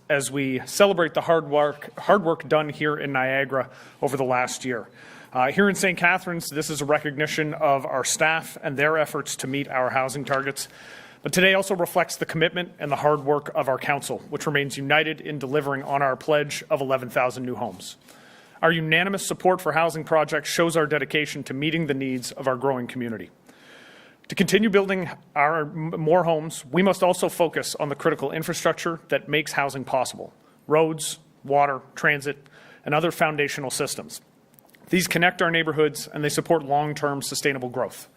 as we celebrate the hard work done here in Niagara over the last year. Here in St. Catharines, this is a recognition of our staff and their efforts to meet our housing targets. But today also reflects the commitment and the hard work of our council, which remains united in delivering on our pledge of 11,000 new homes. Our unanimous support for housing projects shows our dedication to meeting the needs of our growing community. To continue building more homes, we must also focus on the critical infrastructure that makes housing possible: roads, water, transit, and other foundational systems. These connect our neighborhoods and they support long-term sustainable growth.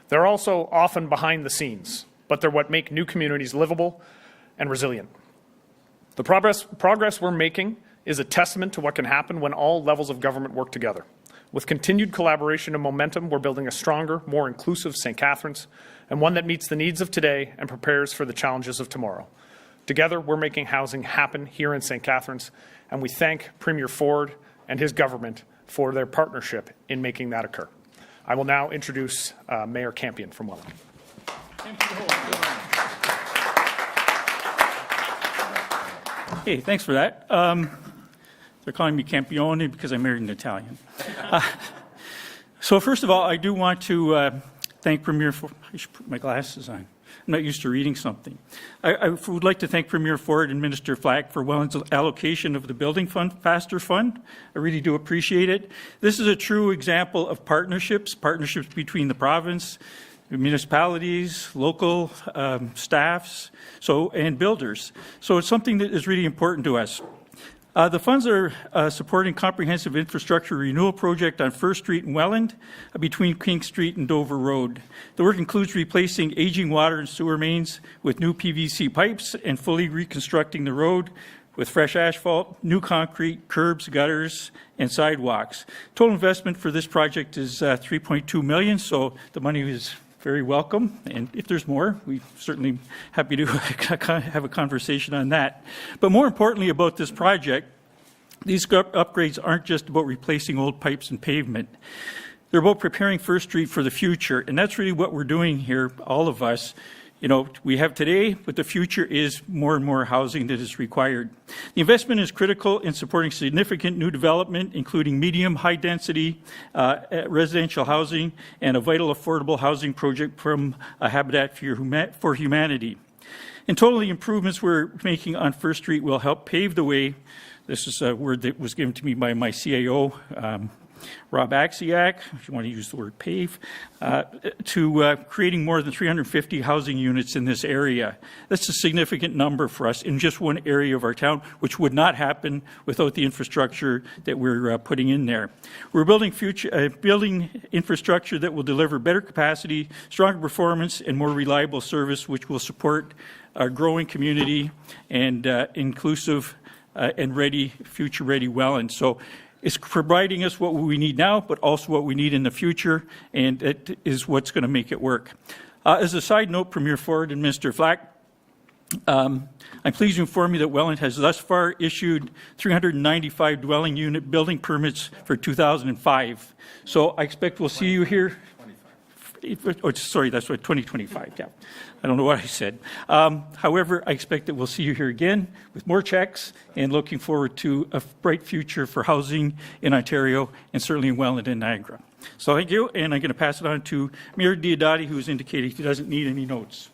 They're also often behind the scenes, but they're what make new communities livable and resilient. The progress we're making is a testament to what can happen when all levels of government work together. With continued collaboration and momentum, we're building a stronger, more inclusive St. Catharines, and one that meets the needs of today and prepares for the challenges of tomorrow. Together, we're making housing happen here in St. Catharines, and we thank Premier Ford and his government for their partnership in making that occur. I will now introduce Mayor Campion from Welland. Hey, thanks for that. They're calling me Campione because I married an Italian. So first of all, I do want to thank Premier Ford. I should put my glasses on. I'm not used to reading something. I would like to thank Premier Ford and Minister Flack for Welland's allocation of the Building Fund, Faster Fund. I really do appreciate it. This is a true example of partnerships between the province, municipalities, local staffs, and builders. So it's something that is really important to us. The funds are supporting comprehensive infrastructure renewal project on 1st Street in Welland between King Street and Dover Road. The work includes replacing aging water and sewer mains with new PVC pipes and fully reconstructing the road with fresh asphalt, new concrete, curbs, gutters, and sidewalks. Total investment for this project is $3.2 million, so the money is very welcome, and if there's more, we're certainly happy to have a conversation on that. But more importantly about this project, these upgrades aren't just about replacing old pipes and pavement. They're about preparing 1st Street for the future, and that's really what we're doing here, all of us. You know, we have today, but the future is more and more housing that is required. The investment is critical in supporting significant new development, including medium, high-density residential housing and a vital affordable housing project from Habitat for Humanity. In total, the improvements we're making on 1st Street will help pave the way. This is a word that was given to me by my CAO, Rob Flack, if you want to use the word pave, to creating more than 350 housing units in this area. That's a significant number for us in just one area of our town, which would not happen without the infrastructure that we're putting in there. We're building infrastructure that will deliver better capacity, stronger performance, and more reliable service, which will support our growing community and inclusive and ready, future-ready Welland. So it's providing us what we need now, but also what we need in the future, and it is what's going to make it work. As a side note, Premier Ford and Mr. Flack, I'm pleased to inform you that Welland has thus far issued 395 dwelling unit building permits for 2005. So I expect we'll see you here. Oh, sorry, that's what, 2025, yeah. I don't know what I said. However, I expect that we'll see you here again with more checks and looking forward to a bright future for housing in Ontario and certainly in Welland and Niagara. So thank you, and I'm going to pass it on to Mayor Diodati, who has indicated he doesn't need any notes.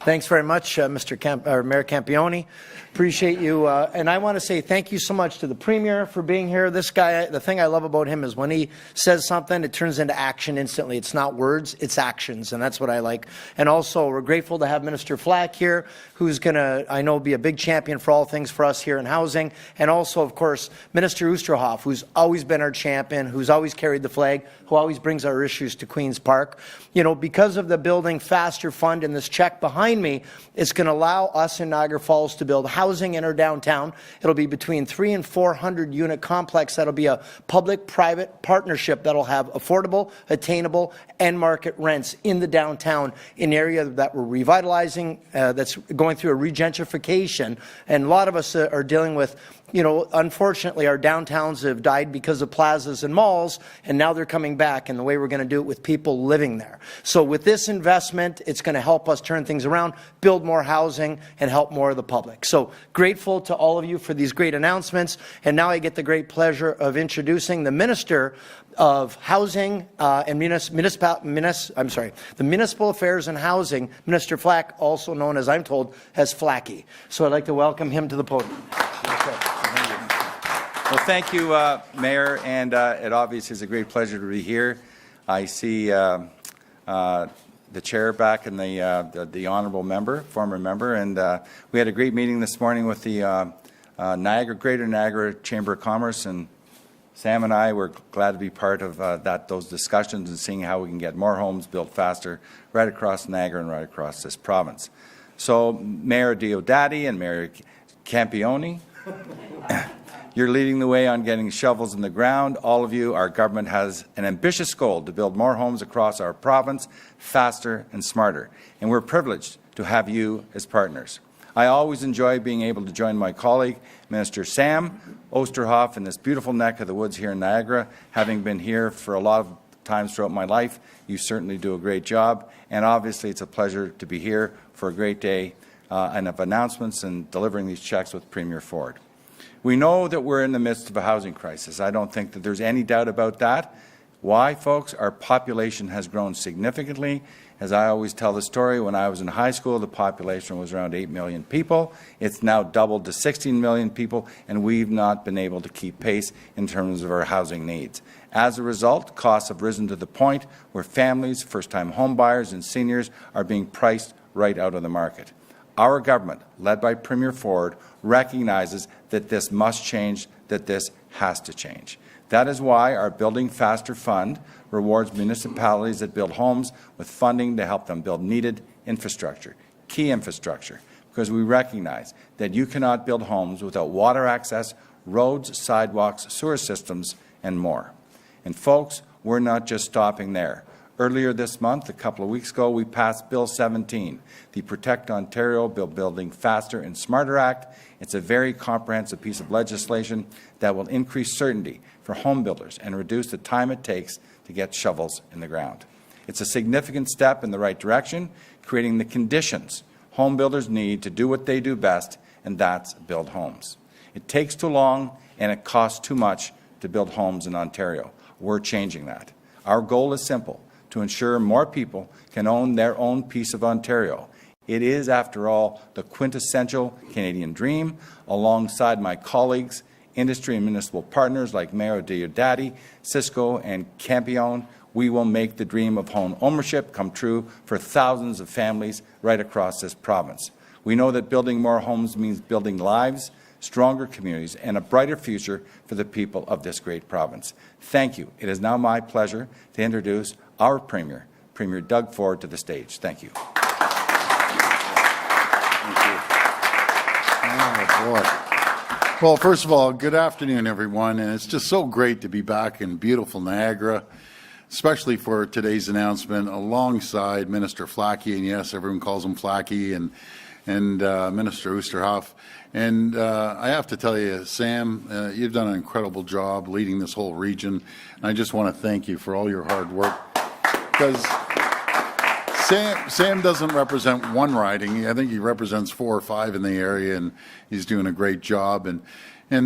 Thanks very much, Mayor Campione. Appreciate you. And I want to say thank you so much to the Premier for being here. This guy, the thing I love about him is when he says something, it turns into action instantly. It's not words, it's actions, and that's what I like. And also, we're grateful to have Minister Flack here, who's going to, I know, be a big champion for all things for us here in housing. And also, of course, Minister Oosterhoff, who's always been our champion, who's always carried the flag, who always brings our issues to Queen's Park. You know, because of the Building Faster Fund and this check behind me, it's going to allow us in Niagara Falls to build housing in our downtown. It'll be between 300 and 400 unit complex. That'll be a public-private partnership that'll have affordable, attainable, and market rents in the downtown, in an area that we're revitalizing, that's going through a regentrification. And a lot of us are dealing with you know, unfortunately, our downtowns have died because of plazas and malls, and now they're coming back, and the way we're going to do it with people living there. So with this investment, it's going to help us turn things around, build more housing, and help more of the public. So grateful to all of you for these great announcements, and now I get the great pleasure of introducing the Minister of Housing and the Municipal Affairs and Housing, Minister Flack, also known, as I'm told, as Flacky. So I'd like to welcome him to the podium. Well, thank you, Mayor, and it obviously is a great pleasure to be here. I see the chair back and the honourable member, former member, and we had a great meeting this morning with the Greater Niagara Chamber of Commerce, and Sam and I were glad to be part of those discussions and seeing how we can get more homes built faster right across Niagara and right across this province. So, Mayor Diodati and Mayor Campion, you're leading the way on getting shovels in the ground. All of you, our government has an ambitious goal to build more homes across our province faster and smarter. And we're privileged to have you as partners. I always enjoy being able to join my colleague, Minister Sam Oosterhoff, in this beautiful neck of the woods here in Niagara. Having been here for a lot of times throughout my life, you certainly do a great job. And obviously, it's a pleasure to be here for a great day and of announcements and delivering these checks with Premier Ford. We know that we're in the midst of a housing crisis. I don't think that there's any doubt about that. Why, folks? Our population has grown significantly. As I always tell the story, when I was in high school, the population was around 8 million people. It's now doubled to 16 million people, and we've not been able to keep pace in terms of our housing needs. As a result, costs have risen to the point where families, first-time home buyers, and seniors are being priced right out of the market. Our government, led by Premier Ford, recognizes that this must change, that this has to change. That is why our Building Faster Fund rewards municipalities that build homes with funding to help them build needed infrastructure, key infrastructure, because we recognize that you cannot build homes without water access, roads, sidewalks, sewer systems, and more. And folks, we're not just stopping there. Earlier this month, a couple of weeks ago, we passed Bill 17, the Protect Ontario Building Faster and Smarter Act. It's a very comprehensive piece of legislation that will increase certainty for home builders and reduce the time it takes to get shovels in the ground. It's a significant step in the right direction, creating the conditions home builders need to do what they do best, and that's build homes. It takes too long and it costs too much to build homes in Ontario. We're changing that. Our goal is simple: to ensure more people can own their own piece of Ontario. It is, after all, the quintessential Canadian dream. Alongside my colleagues, industry and municipal partners like Mayor Diodati, Siscoe and Campion, we will make the dream of home ownership come true for thousands of families right across this province. We know that building more homes means building lives, stronger communities, and a brighter future for the people of this great province. Thank you. It is now my pleasure to introduce our Premier, Premier Doug Ford, to the stage. Thank you. Oh, boy. Well, first of all, good afternoon, everyone. And it's just so great to be back in beautiful Niagara, especially for today's announcement alongside Minister Flacky. And yes, everyone calls him Flacky, and Minister Oosterhoff. And I have to tell you, Sam, you've done an incredible job leading this whole region. And I just want to thank you for all your hard work. Because Sam doesn't represent one riding. I think he represents 4 or 5 in the area, and he's doing a great job. And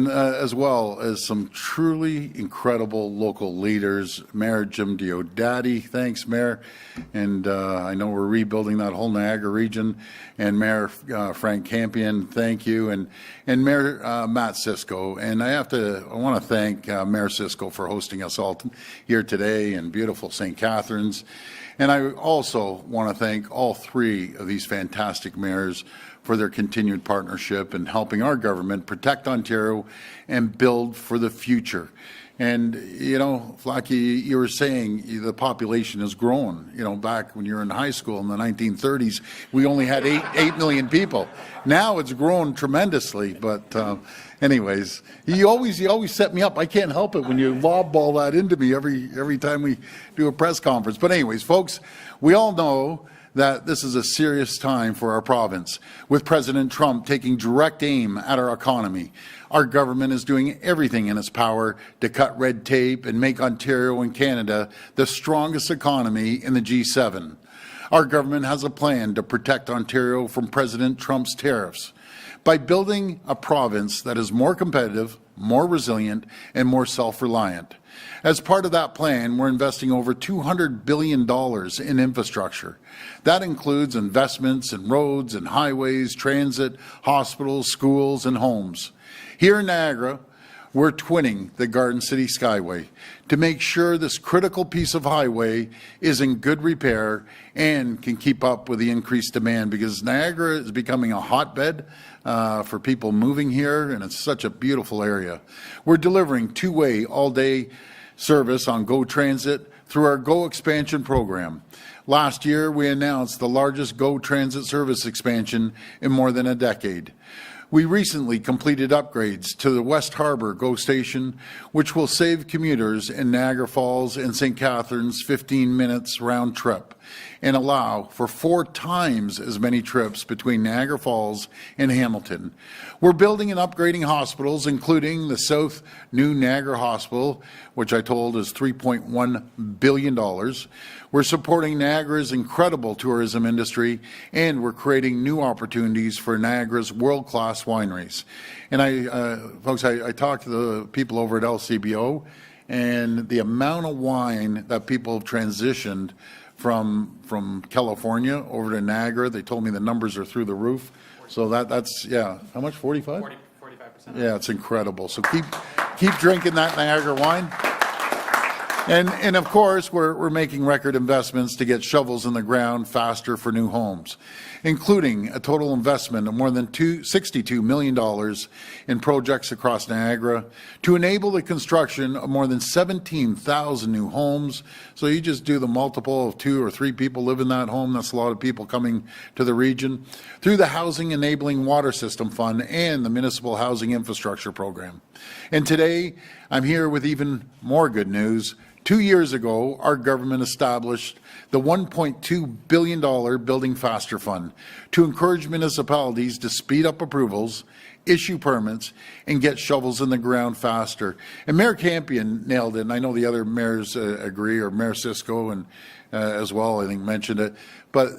as well as some truly incredible local leaders. Mayor Jim Diodati, thanks, Mayor. And I know we're rebuilding that whole Niagara region. And Mayor Frank Campion, thank you. And Mayor Matt Siscoe. And I want to thank Mayor Siscoe for hosting us all here today in beautiful St. Catharines. And I also want to thank all 3 of these fantastic mayors for their continued partnership in helping our government protect Ontario and build for the future. And, you know, Flacky, you were saying the population has grown. You know, back when you were in high school in the 1930s, we only had 8 million people. Now it's grown tremendously. But anyways, you always set me up. I can't help it when you lobball that into me every time we do a press conference. But anyways, folks, we all know that this is a serious time for our province. With President Trump taking direct aim at our economy, our government is doing everything in its power to cut red tape and make Ontario and Canada the strongest economy in the G7. Our government has a plan to protect Ontario from President Trump's tariffs by building a province that is more competitive, more resilient, and more self-reliant. As part of that plan, we're investing over $200 billion in infrastructure. That includes investments in roads and highways, transit, hospitals, schools, and homes. Here in Niagara, we're twinning the Garden City Skyway to make sure this critical piece of highway is in good repair and can keep up with the increased demand, because Niagara is becoming a hotbed for people moving here, and it's such a beautiful area. We're delivering two-way all-day service on GO Transit through our GO Expansion program. Last year, we announced the largest GO Transit service expansion in more than a decade. We recently completed upgrades to the West Harbour GO station, which will save commuters in Niagara Falls and St. Catharines 15 minutes round trip and allow for 4 times as many trips between Niagara Falls and Hamilton. We're building and upgrading hospitals, including the South New Niagara Hospital, which I told is $3.1 billion. We're supporting Niagara's incredible tourism industry, and we're creating new opportunities for Niagara's world-class wineries. And folks, I talked to the people over at LCBO, and the amount of wine that people have transitioned from California over to Niagara, they told me the numbers are through the roof. So that's, yeah, how much, 45? 45%. Yeah, it's incredible. So keep drinking that Niagara wine. And of course, we're making record investments to get shovels in the ground faster for new homes, including a total investment of more than $62 million in projects across Niagara to enable the construction of more than 17,000 new homes. So you just do the multiple of 2 or 3 people live in that home. That's a lot of people coming to the region. Through the Housing Enabling Water System Fund and the Municipal Housing Infrastructure Program. And today, I'm here with even more good news. 2 years ago, our government established the $1.2 billion Building Faster Fund to encourage municipalities to speed up approvals, issue permits, and get shovels in the ground faster. And Mayor Campion nailed it, and I know the other mayors agree, or Mayor Siscoe and as well, I think, mentioned it. But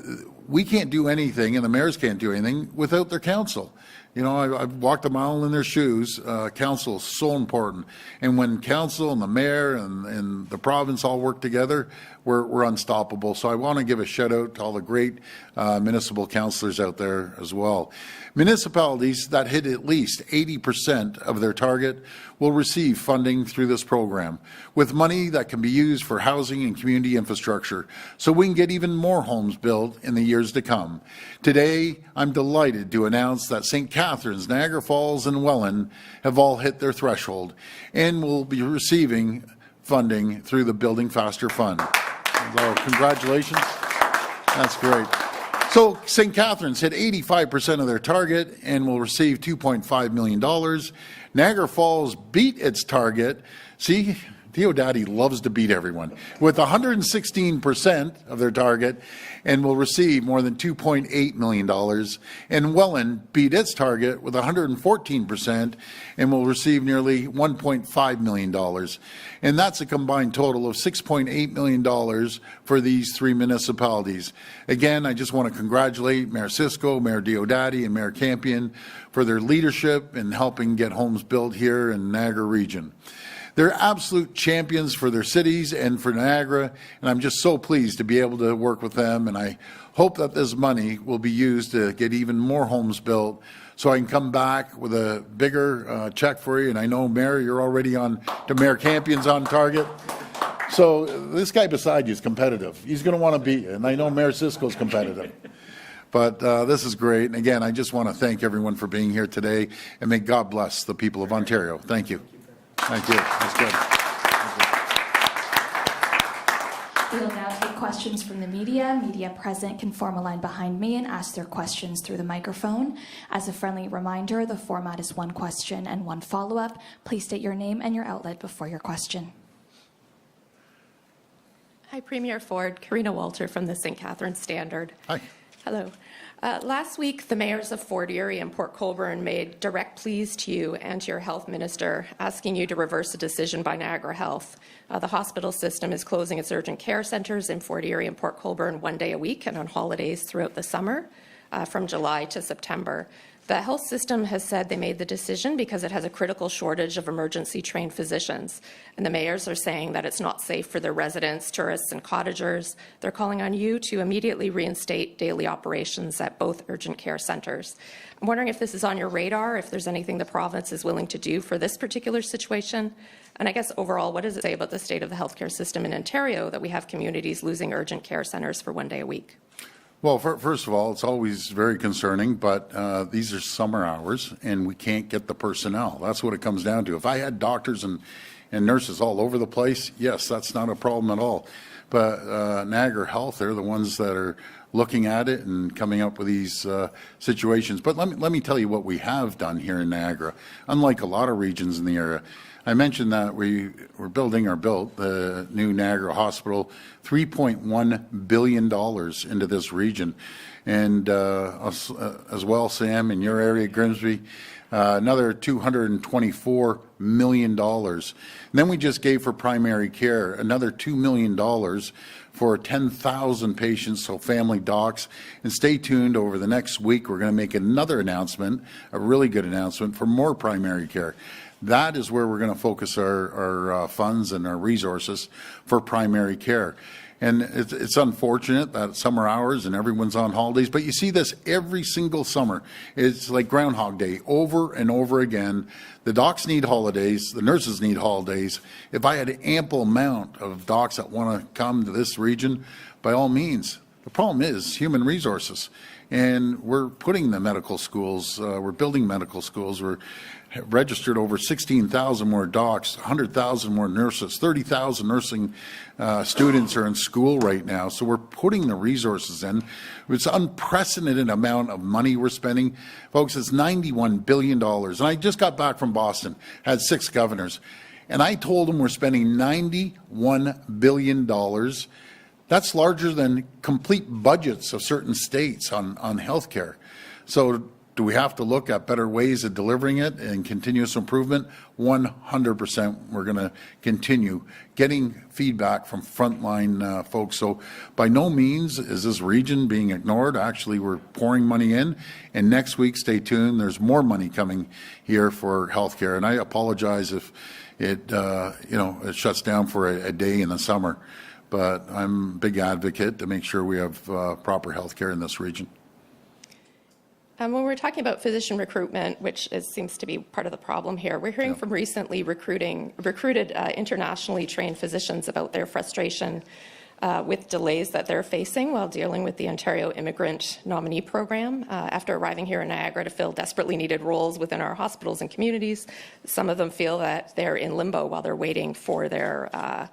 we can't do anything, and the mayors can't do anything without their council. You know, I've walked a mile in their shoes. Council is so important. And when council and the mayor and the province all work together, we're unstoppable. So I want to give a shout out to all the great municipal councillors out there as well. Municipalities that hit at least 80% of their target will receive funding through this program, with money that can be used for housing and community infrastructure, so we can get even more homes built in the years to come. Today, I'm delighted to announce that St. Catharines, Niagara Falls, and Welland have all hit their threshold and will be receiving funding through the Building Faster Fund. So, congratulations. That's great. So St. Catharines hit 85% of their target and will receive $2.5 million. Niagara Falls beat its target. See, Diodati loves to beat everyone. With 116% of their target and will receive more than $2.8 million. And Welland beat its target with 114% and will receive nearly $1.5 million. And that's a combined total of $6.8 million for these 3 municipalities. Again, I just want to congratulate Mayor Siscoe, Mayor Diodati, and Mayor Campion for their leadership in helping get homes built here in the Niagara region. They're absolute champions for their cities and for Niagara, and I'm just so pleased to be able to work with them, and I hope that this money will be used to get even more homes built so I can come back with a bigger check for you. And I know, Mayor, you're already on to Mayor Campion's on target. So this guy beside you is competitive. He's going to want to beat you, and I know Mayor Siscoe's competitive. But this is great. And again, I just want to thank everyone for being here today, and may God bless the people of Ontario. Thank you. Thank you. That's good. We'll now take questions from the media. Media present can form a line behind me and ask their questions through the microphone. As a friendly reminder, the format is 1 question and 1 follow-up. Please state your name and your outlet before your question. Hi, Premier Ford. Karina Walter from the St. Catharines Standard. Hi. Hello. Last week, the mayors of Fort Erie and Port Colborne made direct pleas to you and to your health minister, asking you to reverse a decision by Niagara Health. The hospital system is closing its urgent care centres in Fort Erie and Port Colborne 1 day a week and on holidays throughout the summer, from July to September. The health system has said they made the decision because it has a critical shortage of emergency-trained physicians. And the mayors are saying that it's not safe for their residents, tourists, and cottagers. They're calling on you to immediately reinstate daily operations at both urgent care centres. I'm wondering if this is on your radar, if there's anything the province is willing to do for this particular situation. And I guess overall, what does it say about the state of the healthcare system in Ontario that we have communities losing urgent care centres for 1 day a week? Well, first of all, it's always very concerning, but these are summer hours, and we can't get the personnel. That's what it comes down to. If I had doctors and nurses all over the place, yes, that's not a problem at all. But Niagara Health, they're the ones that are looking at it and coming up with these situations. But let me tell you what we have done here in Niagara. Unlike a lot of regions in the area, I mentioned that we're building or built the new Niagara Hospital, $3.1 billion into this region. And as well, Sam, in your area, Grimsby, another $224 million. And then we just gave for primary care another $2 million for 10,000 patients, so family docs. And stay tuned over the next week. We're going to make another announcement, a really good announcement, for more primary care. That is where we're going to focus our funds and our resources for primary care. And it's unfortunate that summer hours and everyone's on holidays, but you see this every single summer. It's like Groundhog Day over and over again. The docs need holidays, the nurses need holidays. If I had an ample amount of docs that want to come to this region, by all means. The problem is human resources. And we're putting the medical schools, we're building medical schools, we're registered over 16,000 more docs, 100,000 more nurses, 30,000 nursing students are in school right now. So we're putting the resources in. It's an unprecedented amount of money we're spending. Folks, it's $91 billion. And I just got back from Boston, had 6 governors, and I told them we're spending $91 billion. That's larger than complete budgets of certain states on healthcare. So do we have to look at better ways of delivering it and continuous improvement? 100% we're going to continue getting feedback from frontline folks. So by no means is this region being ignored. Actually, we're pouring money in. And next week, stay tuned, there's more money coming here for healthcare. And I apologize if it shuts down for a day in the summer. But I'm a big advocate to make sure we have proper health care in this region. When we're talking about physician recruitment, which seems to be part of the problem here, we're hearing from recently recruited internationally trained physicians about their frustration with delays that they're facing while dealing with the Ontario Immigrant Nominee Program. After arriving here in Niagara to fill desperately needed roles within our hospitals and communities, some of them feel that they're in limbo while they're waiting for their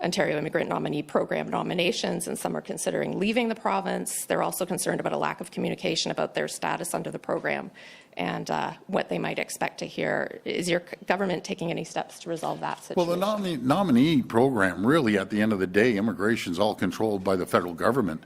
Ontario Immigrant Nominee Program nominations, and some are considering leaving the province. They're also concerned about a lack of communication about their status under the program and what they might expect to hear. Is your government taking any steps to resolve that situation? Well, the nominee program, really, at the end of the day, immigration is all controlled by the federal government.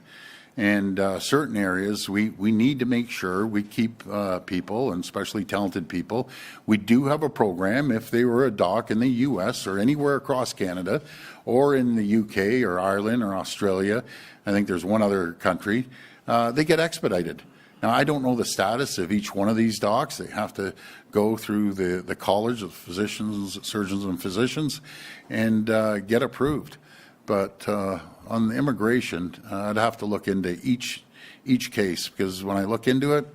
And certain areas, we need to make sure we keep people, and especially talented people. We do have a program if they were a doc in the U.S. or anywhere across Canada, or in the U.K. or Ireland or Australia. I think there's one other country. They get expedited. Now, I don't know the status of each one of these docs. They have to go through the College of Physicians, Surgeons and Physicians and get approved. But on the immigration, I'd have to look into each case, because when I look into it,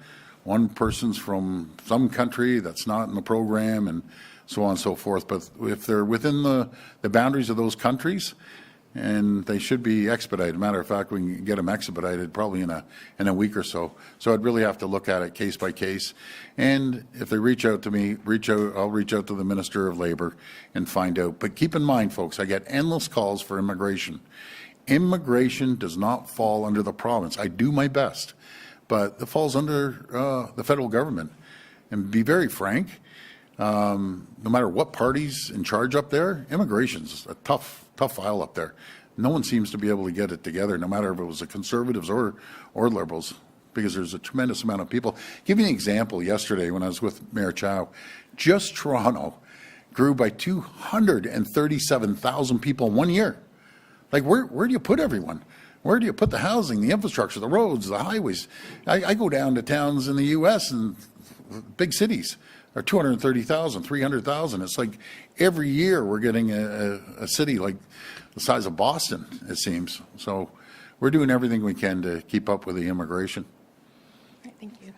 one person's from some country that's not in the program and so on and so forth. But if they're within the boundaries of those countries, and they should be expedited. Matter of fact, we can get them expedited probably in a week or so. So I'd really have to look at it case by case. And if they reach out to me, I'll reach out to the Minister of Labour and find out. But keep in mind, folks, I get endless calls for immigration. Immigration does not fall under the province. I do my best, but it falls under the federal government. And be very frank, no matter what party's in charge up there, immigration's a tough file up there. no one seems to be able to get it together, no matter if it was the Conservatives or Liberals, because there's a tremendous amount of people. Give you an example. Yesterday, when I was with Mayor Chow, just Toronto grew by 237,000 people in 1 year. Like, where do you put everyone? Where do you put the housing, the infrastructure, the roads, the highways? I go down to towns in the U.S. and big cities are 230,000, 300,000. It's like every year we're getting a city like the size of Boston, it seems. So we're doing everything we can to keep up with the immigration. Thank you.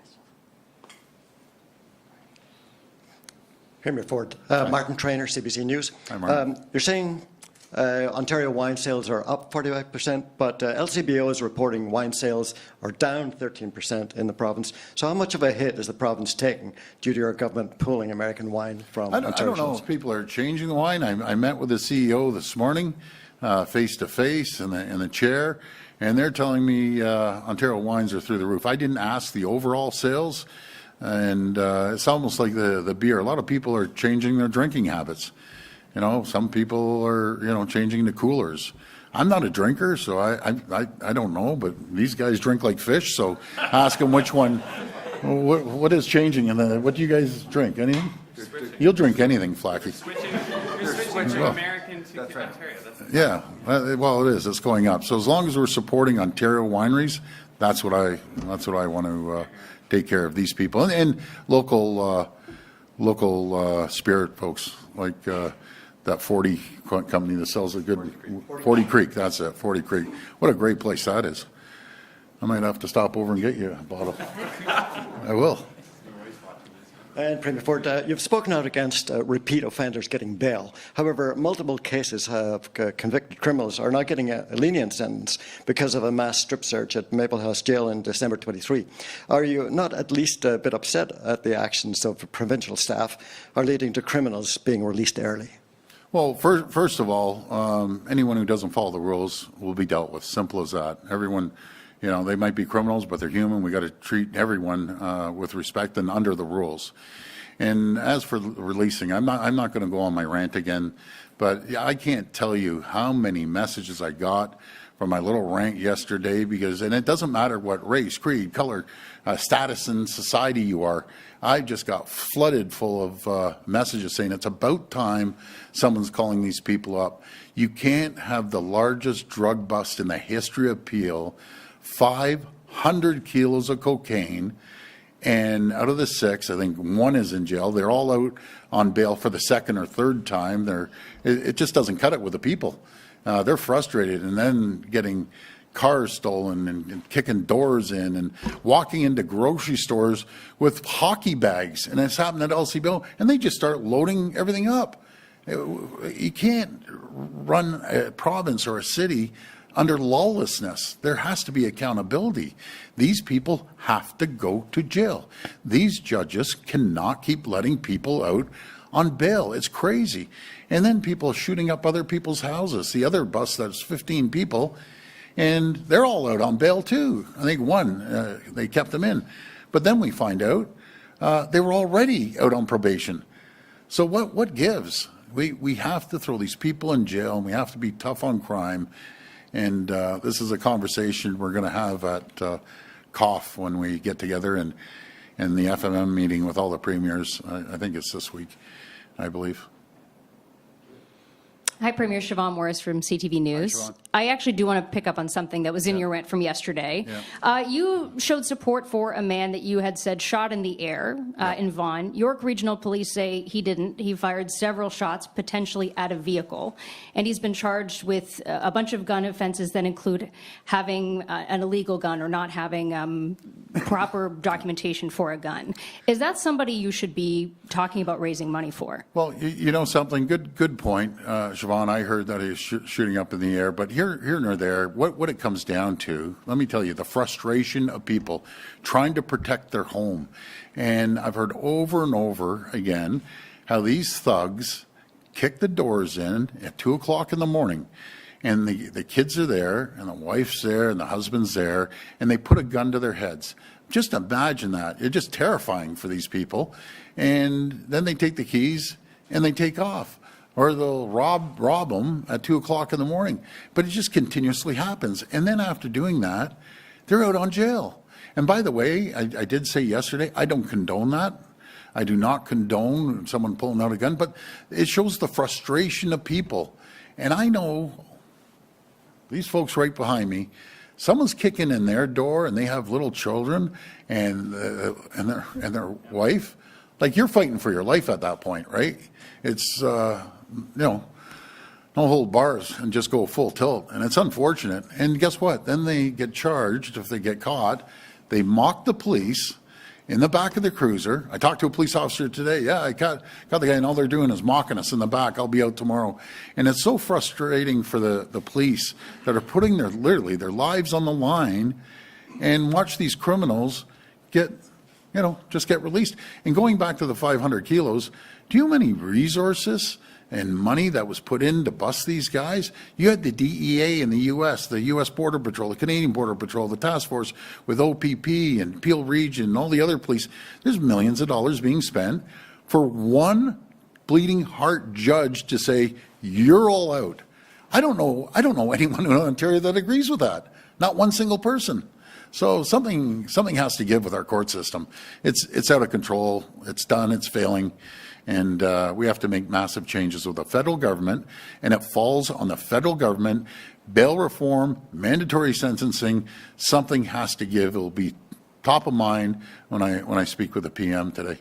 Premier Ford. Martin Trainer, CBC News. Hi, Martin. You're saying Ontario wine sales are up 45%, but LCBO is reporting wine sales are down 13% in the province. So how much of a hit is the province taking due to your government pulling American wine from Ontario? I don't know if people are changing the wine. I met with the CEO this morning, face to face, in the chair, and they're telling me Ontario wines are through the roof. I didn't ask the overall sales, and it's almost like the beer. A lot of people are changing their drinking habits. You know, some people are, changing to coolers. I'm not a drinker, so I don't know, but these guys drink like fish, so ask them which one, what is changing what do you guys drink? Anything? You'll drink anything, Flacky. You're switching American to Ontario. Yeah, well, it is. It's going up. So as long as we're supporting Ontario wineries, that's what I want to take care of these people and local spirit folks like that 40 company that sells a good 40 Creek. That's it, 40 Creek. What a great place that is. I might have to stop over and get you a bottle. I will. And Premier Ford, you've spoken out against repeat offenders getting bail. However, multiple cases of convicted criminals are not getting a lenient sentence because of a mass strip search at Maple House Jail in December 23. Are you not at least a bit upset at the actions of provincial staff are leading to criminals being released early? Well, first of all, anyone who doesn't follow the rules will be dealt with. Simple as that. Everyone, they might be criminals, but they're human. We got to treat everyone with respect and under the rules. And as for releasing, I'm not going to go on my rant again, but I can't tell you how many messages I got from my little rant yesterday and it doesn't matter what race, creed, color, status in society you are. I just got flooded full of messages saying it's about time someone's calling these people up. You can't have the largest drug bust in the history of Peel, 500 kilos of cocaine, and out of the 6, I think 1 is in jail. They're all out on bail for the second or third time. It just doesn't cut it with the people. They're frustrated, and then getting cars stolen and kicking doors in and walking into grocery stores with hockey bags. And it's happened at LCBO, and they just start loading everything up. You can't run a province or a city under lawlessness. There has to be accountability. These people have to go to jail. These judges cannot keep letting people out on bail. It's crazy. And then people shooting up other people's houses. The other bus, that's 15 people, and they're all out on bail too. I think 1, they kept them in. But then we find out they were already out on probation. So what gives? We have to throw these people in jail, and we have to be tough on crime. And this is a conversation we're going to have at COF when we get together and the FMM meeting with all the premiers. I think it's this week, I believe. Hi, Premier. Siobhan Morris from CTV News. Hi, Siobhan. I actually do want to pick up on something that was in your rant from yesterday. Yeah. You showed support for a man that you had said shot in the air in Vaughan. York Regional Police say he didn't. He fired several shots, potentially at a vehicle. And he's been charged with a bunch of gun offenses that include having an illegal gun or not having proper documentation for a gun. Is that somebody you should be talking about raising money for? Well, you know something, good point, Siobhan. I heard that he's shooting up in the air, but here nor there, what it comes down to, let me tell you, the frustration of people trying to protect their home. And I've heard over and over again how these thugs kick the doors in at 2 o'clock in the morning, and the kids are there, and the wife's there, and the husband's there, and they put a gun to their heads. Just imagine that. It's just terrifying for these people. And then they take the keys and they take off. or they'll rob them at 2 o'clock in the morning. But it just continuously happens. And then after doing that, they're out on jail. And by the way, I did say yesterday, I don't condone that. I do not condone someone pulling out a gun, but it shows the frustration of people. And I know these folks right behind me, someone's kicking in their door and they have little children and their wife. Like, you're fighting for your life at that point, right? It's, no hold bars and just go full tilt. And it's unfortunate. And guess what? Then they get charged if they get caught. They mock the police in the back of the cruiser. I talked to a police officer today. Yeah, I got the guy, and all they're doing is mocking us in the back. I'll be out tomorrow. And it's so frustrating for the police that are putting literally their lives on the line and watch these criminals just get released. And going back to the 500 kilos, do you know how many resources and money that was put in to bust these guys? You had the DEA in the U.S., the U.S. Border Patrol, the Canadian Border Patrol, the task force with OPP and Peel Region and all the other police. There's millions of dollars being spent for one bleeding heart judge to say, you're all out. I don't know anyone in Ontario that agrees with that. Not one single person. So something has to give with our court system. It's out of control. It's done. It's failing. And we have to make massive changes with the federal government, and it falls on the federal government. Bail reform, mandatory sentencing, something has to give. It will be top of mind when I speak with the PM today.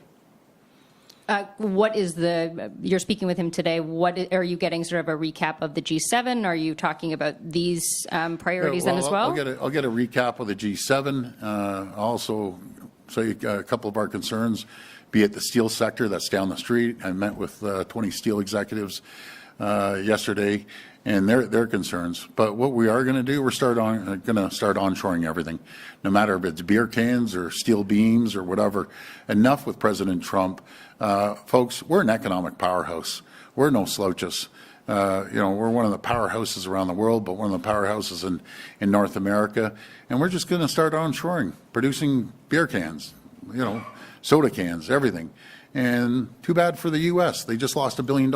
You're speaking with him today. What are you getting sort of a recap of the G7? Are you talking about these priorities then as well? I'll get a recap of the G7. I'll also say a couple of our concerns, be it the steel sector that's down the street. I met with 20 steel executives yesterday, and their concerns. But what we are going to do, we're going to start onshoring everything, no matter if it's beer cans or steel beams or whatever. Enough with President Trump. Folks, we're an economic powerhouse. We're no slouches. We're one of the powerhouses around the world, but one of the powerhouses in North America. And we're just going to start onshoring, producing beer cans, soda cans, everything. And too bad for the U.S. They just lost $1 billion,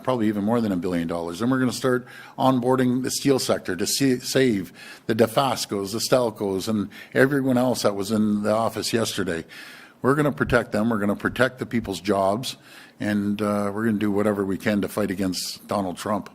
probably even more than $1 billion. And we're going to start onboarding the steel sector to save the DeFascos, the Stelcos, and everyone else that was in the office yesterday. We're going to protect them. We're going to protect the people's jobs. And we're going to do whatever we can to fight against Donald Trump.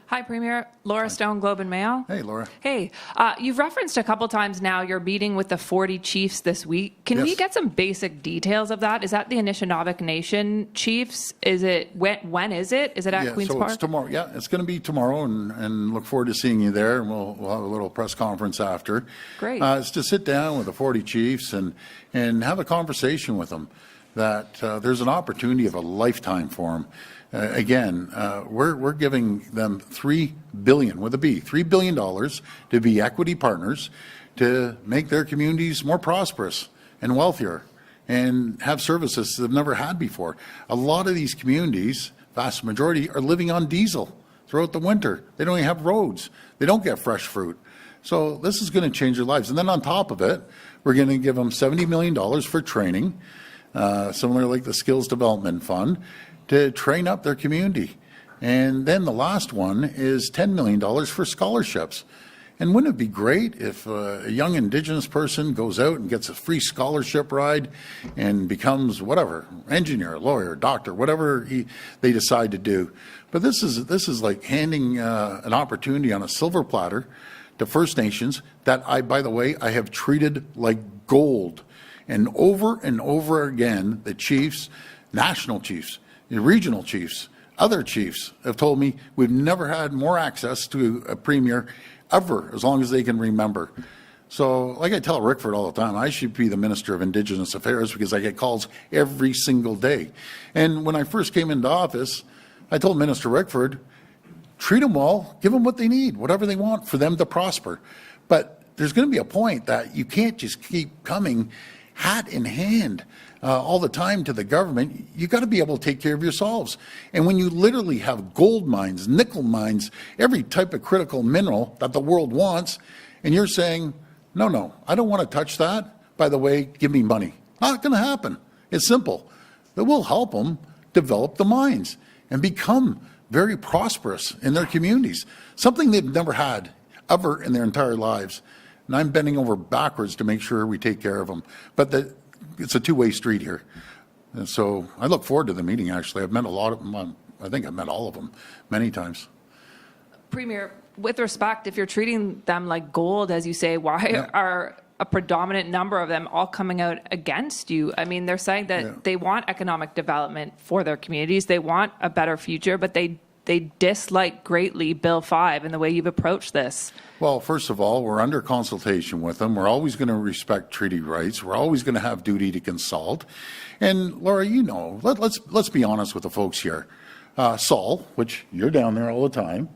Hi, Premier. Laura Stone, Globe and Mail. Hey, Laura. Hey, you've referenced a couple times now your meeting with the 40 chiefs this week. Can we get some basic details of that? Is that the Anishinaabe Nation chiefs? Is it when is it? Is it at Queen's Park? It's tomorrow. Yeah, it's going to be tomorrow, and look forward to seeing you there. And we'll have a little press conference after. Great. It's to sit down with the 40 chiefs and have a conversation with them. That there's an opportunity of a lifetime for them. We're giving them $3 billion with a B, $3 billion to be equity partners to make their communities more prosperous and wealthier and have services they've never had before. A lot of these communities, vast majority, are living on diesel throughout the winter. They don't even have roads. They don't get fresh fruit. So this is going to change their lives. And then on top of it, we're going to give them $70 million for training, similar like the Skills Development Fund, to train up their community. And then the last one is $10 million for scholarships. And wouldn't it be great if a young Indigenous person goes out and gets a free scholarship ride and becomes whatever, engineer, lawyer, doctor, whatever they decide to do. But this is like handing an opportunity on a silver platter to First Nations that by the way, I have treated like gold. And over again, the chiefs, national chiefs, the regional chiefs, other chiefs have told me we've never had more access to a premier ever, as long as they can remember. So, like I tell Rickford all the time, I should be the Minister of Indigenous Affairs because I get calls every single day. And when I first came into office, I told Minister Rickford, treat them well, give them what they need, whatever they want for them to prosper. But there's going to be a point that you can't just keep coming hat in hand all the time to the government. You got to be able to take care of yourselves. And when you literally have gold mines, nickel mines, every type of critical mineral that the world wants, and you're saying, no, I don't want to touch that. By the way, give me money. Not going to happen. It's simple. It will help them, develop the mines and become very prosperous in their communities, something they've never had ever in their entire lives. And I'm bending over backwards to make sure we take care of them. But it's a two-way street here. And so I look forward to the meeting, actually. I've met a lot of them. I think I've met all of them many times. Premier, with respect, if you're treating them like gold, as you say, why are a predominant number of them all coming out against you? I mean, they're saying that they want economic development for their communities. They want a better future, but they dislike greatly Bill 5 and the way you've approached this. Well, first of all, we're under consultation with them. We're always going to respect treaty rights. We're always going to have duty to consult. And Laura, you know, let's be honest with the folks here. Saul, which you're down there all the time,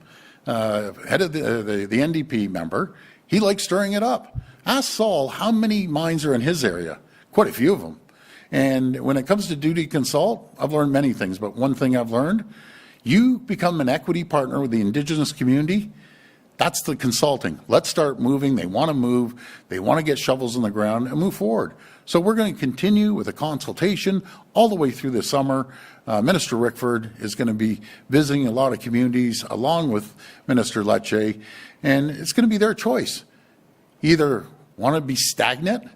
head of the NDP member, he likes stirring it up. Ask Saul how many mines are in his area. Quite a few of them. And when it comes to duty consult, I've learned many things, but one thing I've learned, you become an equity partner with the Indigenous community, that's the consulting. Let's start moving. They want to move. They want to get shovels in the ground and move forward. So we're going to continue with a consultation all the way through the summer. Minister Rickford is going to be visiting a lot of communities along with Minister Lecce, and it's going to be their choice. Either want to be stagnant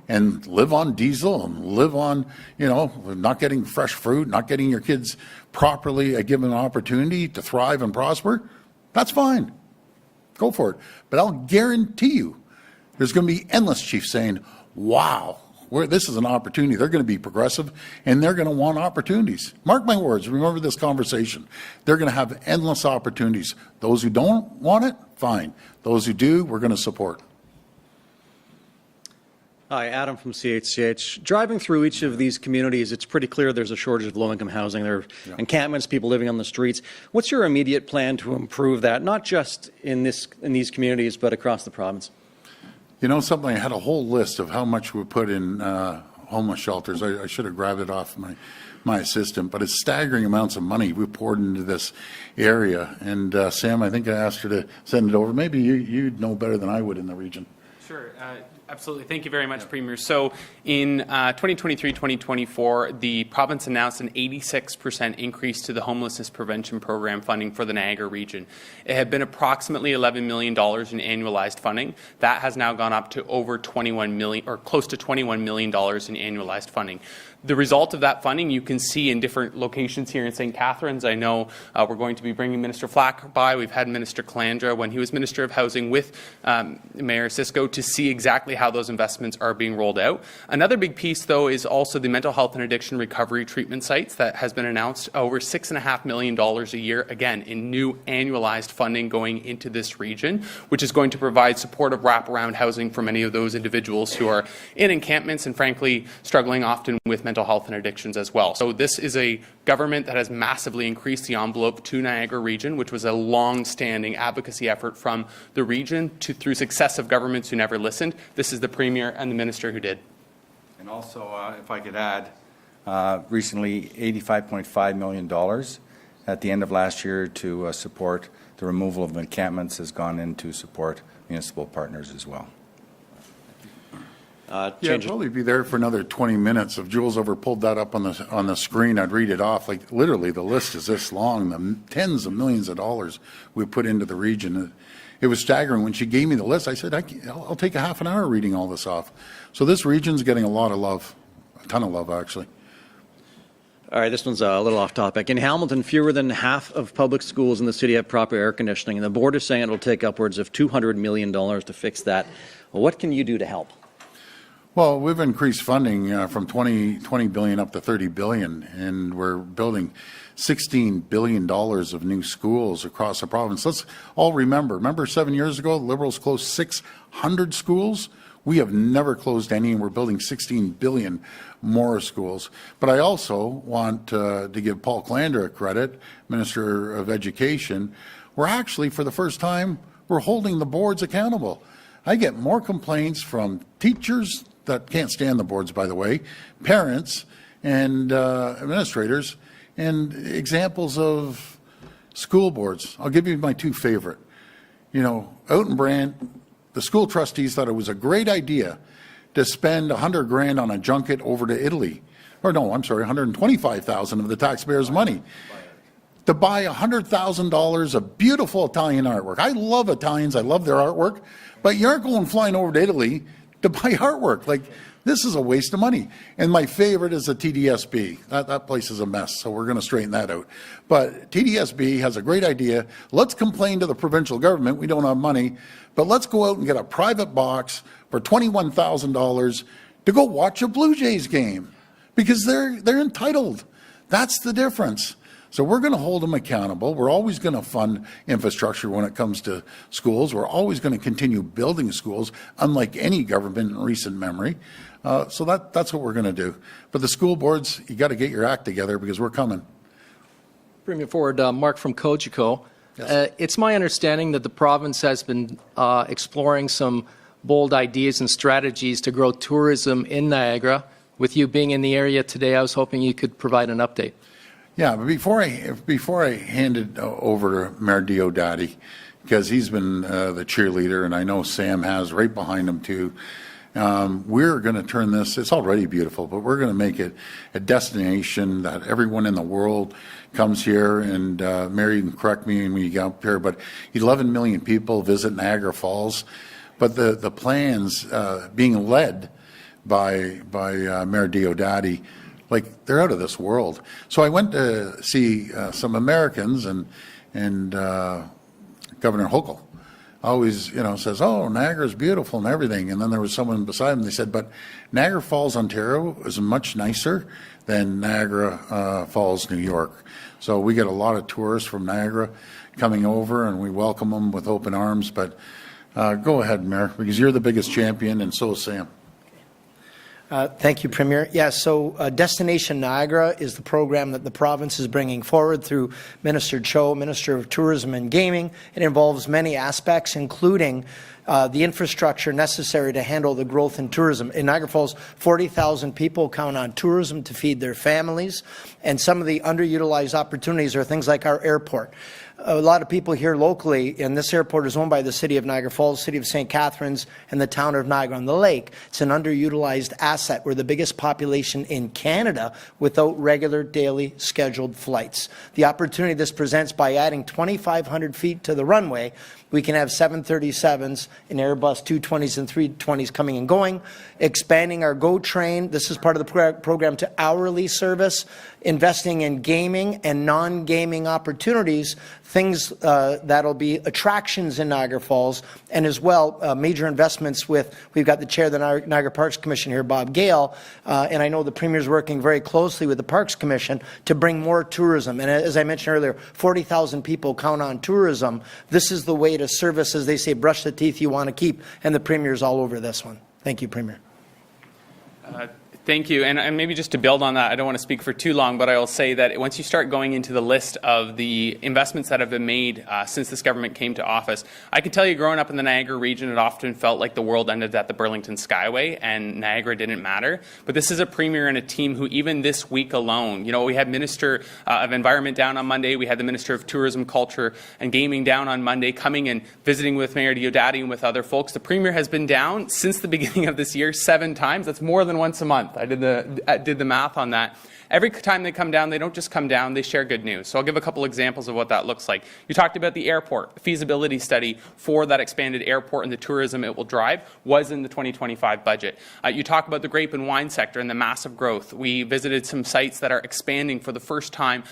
and live on diesel and live on, you know, not getting fresh fruit, not getting your kids properly given an opportunity to thrive and prosper, that's fine. Go for it. But I'll guarantee you there's going to be endless chiefs saying, wow, this is an opportunity. They're going to be progressive and they're going to want opportunities. Mark my words. Remember this conversation. They're going to have endless opportunities. Those who don't want it, fine. Those who do, we're going to support. Hi, Adam from CHCH. Driving through each of these communities, it's pretty clear there's a shortage of low-income housing. There are encampments, people living on the streets. What's your immediate plan to improve that, not just in these communities, but across the province? You know something, I had a whole list of how much we put in homeless shelters. I should have grabbed it off my assistant, but it's staggering amounts of money we poured into this area. And Sam, I think I asked her to send it over. Maybe you'd know better than I would in the region. Sure. Absolutely. Thank you very much, Premier. So in 2023-2024, the province announced an 86% increase to the homelessness prevention program funding for the Niagara region. It had been approximately $11 million in annualized funding. That has now gone up to over $21 million, or close to $21 million in annualized funding. The result of that funding you can see in different locations here in St. Catharines. I know we're going to be bringing Minister Flack by. We've had Minister Calandra when he was Minister of Housing with Mayor Siscoe to see exactly how those investments are being rolled out. Another big piece, though, is also the mental health and addiction recovery treatment sites that has been announced, over $6.5 million a year, again, in new annualized funding going into this region, which is going to provide supportive wraparound housing for many of those individuals who are in encampments and, frankly, struggling often with mental health and addictions as well. So this is a government that has massively increased the envelope to Niagara region, which was a long-standing advocacy effort from the region through successive governments who never listened. This is the Premier and the Minister who did. And also, if I could add, recently $85.5 million at the end of last year to support the removal of encampments has gone in to support municipal partners as well. Yeah, I'd probably be there for another 20 minutes. If Jules ever pulled that up on the screen, I'd read it off. Like literally, the list is this long. The tens of millions of dollars we put into the region. It was staggering. When she gave me the list, I said, I'll take a half an hour reading all this off. So this region's getting a lot of love, a ton of love, actually. All right, this one's a little off topic. In Hamilton, fewer than half of public schools in the city have proper air conditioning, and the board is saying it will take upwards of $200 million to fix that. Well, what can you do to help? Well, we've increased funding from 20 billion up to 30 billion, and we're building $16 billion of new schools across the province. Let's all remember 7 years ago, the Liberals closed 600 schools. We have never closed any, and we're building 16 billion more schools. But I also want to give Paul Calandra credit, Minister of Education. We're actually, for the first time, we're holding the boards accountable. I get more complaints from teachers that can't stand the boards, by the way, parents and administrators, and examples of school boards. I'll give you my two favorite. You know, out in Brant, the school trustees thought it was a great idea to spend $100,000 on a junket over to Italy or no, I'm sorry, $125,000 of the taxpayers' money to buy $100,000 of beautiful Italian artwork. I love Italians. I love their artwork. But you aren't going flying over to Italy to buy artwork. Like, this is a waste of money. And my favorite is the TDSB. That place is a mess, so we're going to straighten that out. But TDSB has a great idea. Let's complain to the provincial government. We don't have money. But let's go out and get a private box for $21,000 to go watch a Blue Jays game. Because they're entitled. That's the difference. So we're going to hold them accountable. We're always going to fund infrastructure when it comes to schools. We're always going to continue building schools, unlike any government in recent memory. So that's what we're going to do. But the school boards, you got to get your act together because we're coming. Bring it forward, Mark from Cogeco. Yes. It's my understanding that the province has been exploring some bold ideas and strategies to grow tourism in Niagara. With you being in the area today, I was hoping you could provide an update. Yeah, but before I hand it over to Mayor Diodati, because he's been the cheerleader, and I know Sam has right behind him too, we're going to turn this, it's already beautiful, but we're going to make it a destination that everyone in the world comes here, and Mayor, you can correct me when you get up here, but 11 million people visit Niagara Falls. But the plans being led by Mayor Diodati, like, they're out of this world. So I went to see some Americans, and Governor Hochul always, says, "Oh, Niagara's beautiful and everything." And then there was someone beside him. They said, "But Niagara Falls, Ontario, is much nicer than Niagara Falls, New York." So we get a lot of tourists from Niagara coming over, and we welcome them with open arms. But go ahead, Mayor, because you're the biggest champion, and so is Sam. Thank you, Premier. Yeah, so Destination Niagara is the program that the province is bringing forward through Minister Cho, Minister of Tourism and Gaming. It involves many aspects, including the infrastructure necessary to handle the growth in tourism. In Niagara Falls, 40,000 people count on tourism to feed their families, and some of the underutilized opportunities are things like our airport. A lot of people here locally, and this airport is owned by the City of Niagara Falls, City of St. Catharines, and the town of Niagara-on-the-Lake. It's an underutilized asset. We're the biggest population in Canada without regular daily scheduled flights. The opportunity this presents by adding 2,500 feet to the runway, we can have 737s and Airbus 220s and 320s coming and going, expanding our GO train. This is part of the program to hourly service, investing in gaming and non-gaming opportunities, things that'll be attractions in Niagara Falls, and as well major investments with, we've got the chair of the Niagara Parks Commission here, Bob Gale, and I know the Premier's working very closely with the Parks Commission to bring more tourism. And as I mentioned earlier, 40,000 people count on tourism. This is the way to service, as they say, brush the teeth you want to keep, and the Premier's all over this one. Thank you, Premier. Thank you. And maybe just to build on that, I don't want to speak for too long, but I will say that once you start going into the list of the investments that have been made since this government came to office, I can tell you growing up in the Niagara region, it often felt like the world ended at the Burlington Skyway and Niagara didn't matter. But this is a premier and a team who even this week alone, we had Minister of Environment down on Monday, we had the Minister of Tourism, Culture and Gaming down on Monday, coming and visiting with Mayor Diodati and with other folks. The premier has been down since the beginning of this year 7 times. That's more than once a month. I did the math on that. Every time they come down, they don't just come down, they share good news. So I'll give a couple examples of what that looks like. You talked about the airport. The feasibility study for that expanded airport and the tourism it will drive was in the 2025 budget. You talk about the grape and wine sector and the massive growth. We visited some sites that are expanding for the first time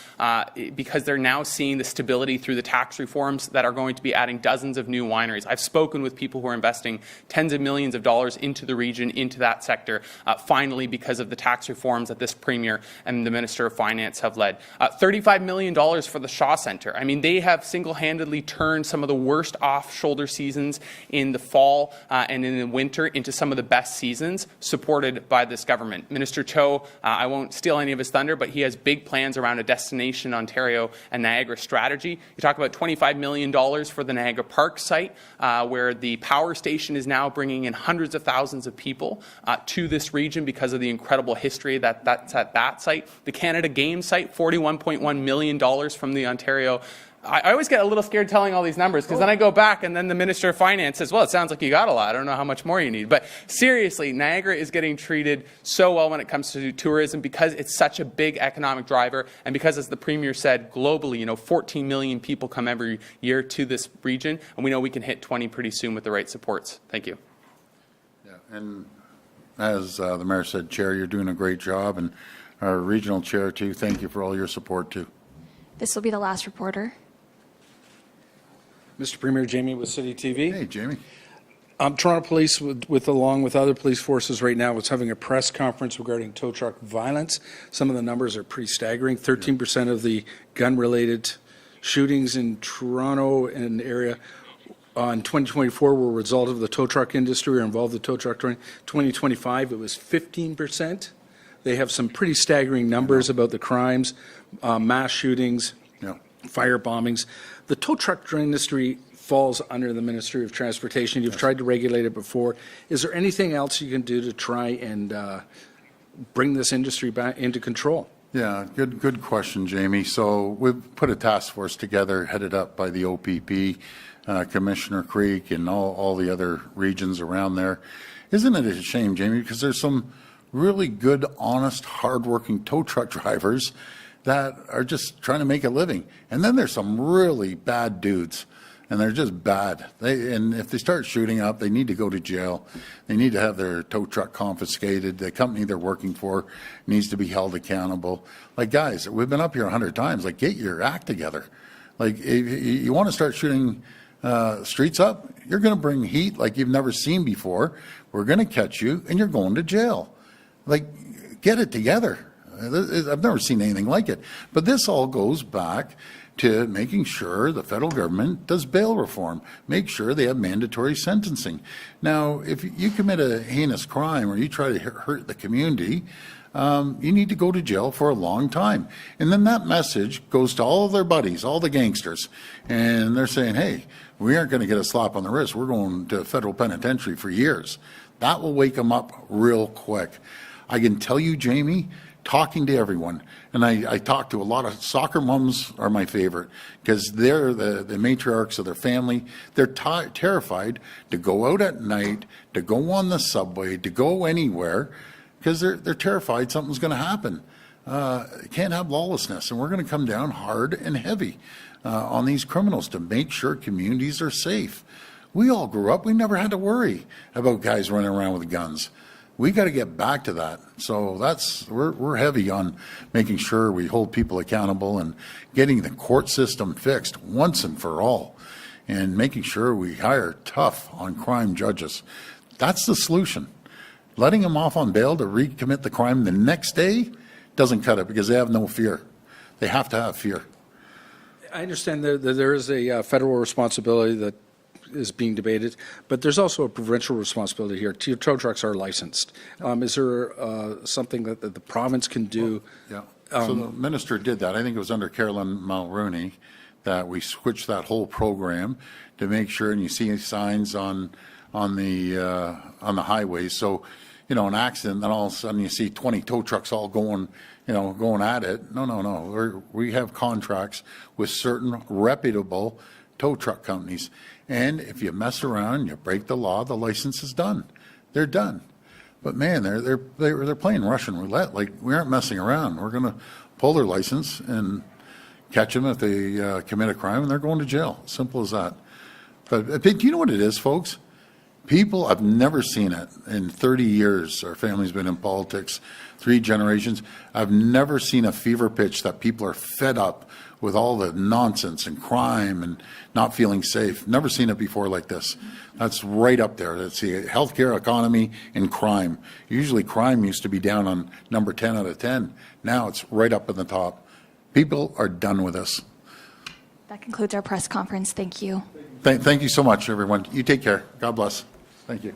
because they're now seeing the stability through the tax reforms that are going to be adding dozens of new wineries. I've spoken with people who are investing tens of millions of dollars into the region, into that sector, finally because of the tax reforms that this Premier and the Minister of Finance have led. $35 million for the Shaw Centre. I mean, they have single-handedly turned some of the worst off-shoulder seasons in the fall and in the winter into some of the best seasons supported by this government. Minister Cho, I won't steal any of his thunder, but he has big plans around a Destination Ontario and Niagara strategy. You talk about $25 million for the Niagara Park site, where the power station is now bringing in hundreds of thousands of people to this region because of the incredible history that's at that site. The Canada Games site, $41.1 million from the Ontario I always get a little scared telling all these numbers because then I go back and then the Minister of Finance says, well, it sounds like you got a lot. I don't know how much more you need. But seriously, Niagara is getting treated so well when it comes to tourism because it's such a big economic driver and because, as the Premier said, globally, 14 million people come every year to this region, and we know we can hit 20 pretty soon with the right supports. Thank you. Yeah, and as the Mayor said, Chair, you're doing a great job, and our regional chair too. Thank you for all your support too. This will be the last reporter. Mr. Premier, Jamie with City TV. Hey, Jamie. Toronto Police, along with other police forces right now, is having a press conference regarding tow truck violence. Some of the numbers are pretty staggering. 13% of the gun-related shootings in Toronto and the area in 2024 were a result of the tow truck industry or involved the tow truck. 2025, it was 15%. They have some pretty staggering numbers about the crimes, mass shootings, fire bombings. The tow truck industry falls under the Ministry of Transportation. You've tried to regulate it before. Is there anything else you can do to try and bring this industry back into control? Yeah, good question, Jamie. So we've put a task force together headed up by the OPP, Commissioner Creek, and all the other regions around there. Isn't it a shame, Jamie, because there's some really good, honest, hardworking tow truck drivers that are just trying to make a living. And then there's some really bad dudes, and they're just bad. And if they start shooting up, they need to go to jail. They need to have their tow truck confiscated. The company they're working for needs to be held accountable. Like, guys, we've been up here 100 times. Like, get your act together. Like, if you want to start shooting streets up, you're going to bring heat like you've never seen before. We're going to catch you, and you're going to jail. Like, get it together. I've never seen anything like it. But this all goes back to making sure the federal government does bail reform, make sure they have mandatory sentencing. Now, if you commit a heinous crime or you try to hurt the community, you need to go to jail for a long time. And then that message goes to all of their buddies, all the gangsters, and they're saying, hey, we aren't going to get a slap on the wrist. We're going to federal penitentiary for years. That will wake them up real quick. I can tell you, Jamie, talking to everyone, and I talk to a lot of soccer moms are my favorite because they're the matriarchs of their family. They're terrified to go out at night, to go on the subway, to go anywhere because they're terrified something's going to happen. Can't have lawlessness, and we're going to come down hard and heavy on these criminals to make sure communities are safe. We all grew up, we never had to worry about guys running around with guns. We got to get back to that. So we're heavy on making sure we hold people accountable and getting the court system fixed once and for all, and making sure we hire tough on crime judges. That's the solution. Letting them off on bail to recommit the crime the next day doesn't cut it because they have no fear. They have to have fear. I understand that there is a federal responsibility that is being debated, but there's also a provincial responsibility here. Tow trucks are licensed. Is there something that the province can do? Yeah. So the minister did that. I think it was under Carolyn Mulroney that we switched that whole program to make sure, and you see signs on the highways. So, an accident, then all of a sudden you see 20 tow trucks all going at it. No. We have contracts with certain reputable tow truck companies. And if you mess around, you break the law, the license is done. They're done. But man, they're playing Russian roulette. Like, we aren't messing around. We're going to pull their license and catch them if they commit a crime, and they're going to jail. Simple as that. But do you know what it is, folks? People, I've never seen it in 30 years. Our family's been in politics, 3 generations. I've never seen a fever pitch that people are fed up with all the nonsense and crime and not feeling safe. Never seen it before like this. That's right up there. That's the healthcare, economy, and crime. Usually crime used to be down on number 10 out of 10. Now it's right up in the top. People are done with us. That concludes our press conference. Thank you. Thank you so much, everyone. You take care. God bless. Thank you.